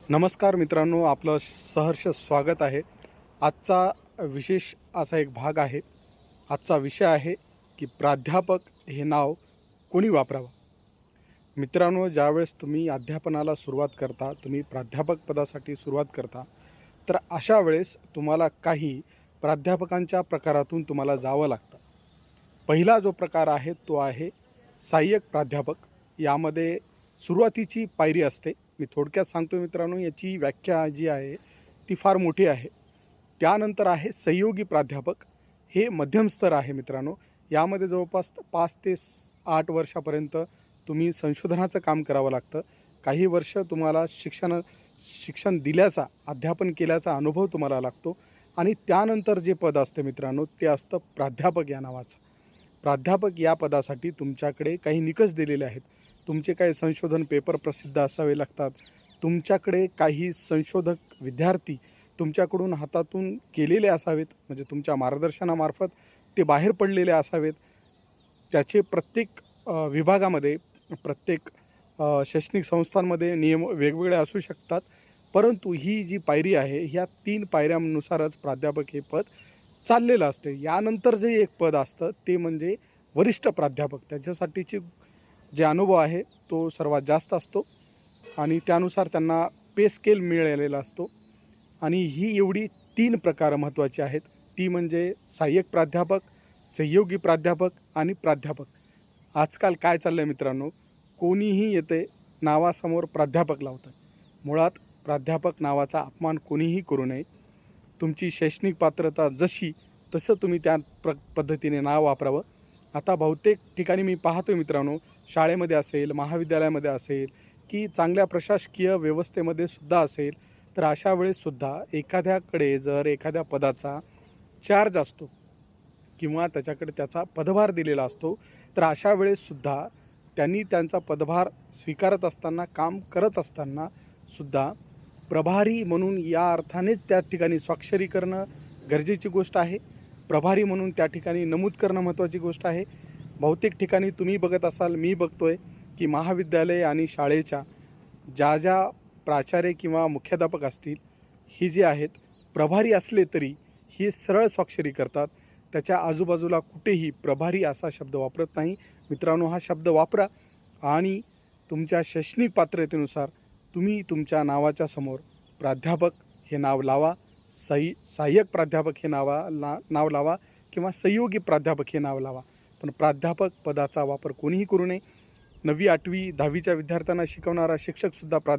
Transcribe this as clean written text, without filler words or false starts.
नमस्कार मित्रांनो, आपलं सहर्ष स्वागत आहे. आजचा विशेष असा एक भाग आहे. आजचा विषय आहे की प्राध्यापक हे नाव कोणी वापरावं. मित्रांनो, ज्यावेळेस तुम्ही अध्यापनाला सुरुवात करता, तुम्ही प्राध्यापक पदासाठी सुरुवात करता, तर अशा वेळेस तुम्हाला काही प्राध्यापकांच्या प्रकारातून तुम्हाला जावं लागतं. पहिला जो प्रकार आहे तो आहे सहाय्यक प्राध्यापक. यामध्ये सुरुवातीची पायरी असते. मी थोडक्यात सांगतो मित्रांनो, याची व्याख्या जी आहे ती फार मोठी आहे. त्यानंतर आहे सहयोगी प्राध्यापक. हे मध्यम स्तर आहे मित्रांनो. यामध्ये जवळपास 5 ते 8 वर्षापर्यंत तुम्ही संशोधनाचं काम करावं लागतं. काही वर्ष तुम्हाला शिक्षण दिल्याचा, अध्यापन केल्याचा अनुभव तुम्हाला लागतो आणि त्यानंतर जे पद असतं मित्रांनो, ते असतं प्राध्यापक या नावाचं. प्राध्यापक या पदासाठी तुमच्याकडे काही निकष दिलेले आहेत. तुमचे काही संशोधन पेपर प्रसिद्ध असावे लागतात. तुमच्याकडे काही संशोधक विद्यार्थी तुमच्याकडून हातातून केलेले असावेत, म्हणजे तुमच्या मार्गदर्शनामार्फत ते बाहेर पडलेले असावेत. त्याचे प्रत्येक विभागामध्ये, प्रत्येक शैक्षणिक संस्थांमध्ये नियम वेगवेगळे असू शकतात. परंतु ही जी पायरी आहे, ह्या 3 पायऱ्यांनुसारच प्राध्यापक हे पद चाललेलं असते. यानंतर जे एक पद असतं ते म्हणजे वरिष्ठ प्राध्यापक. त्याच्यासाठीची जे अनुभव आहे तो सर्वात जास्त असतो आणि त्यानुसार त्यांना पे स्केल मिळालेला असतो. आणि ही एवढी 3 प्रकार महत्त्वाची आहेत. ती म्हणजे सहाय्यक प्राध्यापक, सहयोगी प्राध्यापक आणि प्राध्यापक. आजकाल काय चाललं आहे मित्रांनो, कोणीही येते नावासमोर प्राध्यापक लावतं. मुळात प्राध्यापक नावाचा अपमान कोणीही करू नये. तुमची शैक्षणिक पात्रता जशी, तसं तुम्ही त्या पद्धतीने नाव वापरावं. आता बहुतेक ठिकाणी मी पाहतो मित्रांनो, शाळेमध्ये असेल, महाविद्यालयामध्ये असेल की चांगल्या प्रशासकीय व्यवस्थेमध्ये सुद्धा असेल, तर अशा वेळेससुद्धा एखाद्याकडे जर एखाद्या पदाचा चार्ज असतो किंवा त्याच्याकडे त्याचा पदभार दिलेला असतो, तर अशा वेळेससुद्धा त्यांनी त्यांचा पदभार स्वीकारत असताना, काम करत असताना सुद्धा प्रभारी म्हणून या अर्थानेच त्या ठिकाणी स्वाक्षरी करणं गरजेची गोष्ट आहे. प्रभारी म्हणून त्या ठिकाणी नमूद करणं महत्त्वाची गोष्ट आहे. बहुतेक ठिकाणी तुम्ही बघत असाल, मी बघतोय की महाविद्यालय आणि शाळेच्या ज्या प्राचार्य किंवा मुख्याध्यापक असतील, ही जे आहेत, प्रभारी असले तरी ही सरळ स्वाक्षरी करतात. त्याच्या आजूबाजूला कुठेही प्रभारी असा शब्द वापरत नाही. मित्रांनो, हा शब्द वापरा आणि तुमच्या शैक्षणिक पात्रतेनुसार तुम्ही तुमच्या नावाच्या समोर प्राध्यापक हे नाव लावा. सहाय्यक प्राध्यापक हे नाव लावा किंवा सहयोगी प्राध्यापक हे नाव लावा. पण प्राध्यापक पदाचा वापर कोणीही करू नये. 9वी, 8वी, 10वीच्या विद्यार्थ्यांना शिकवणारा शिक्षकसुद्धा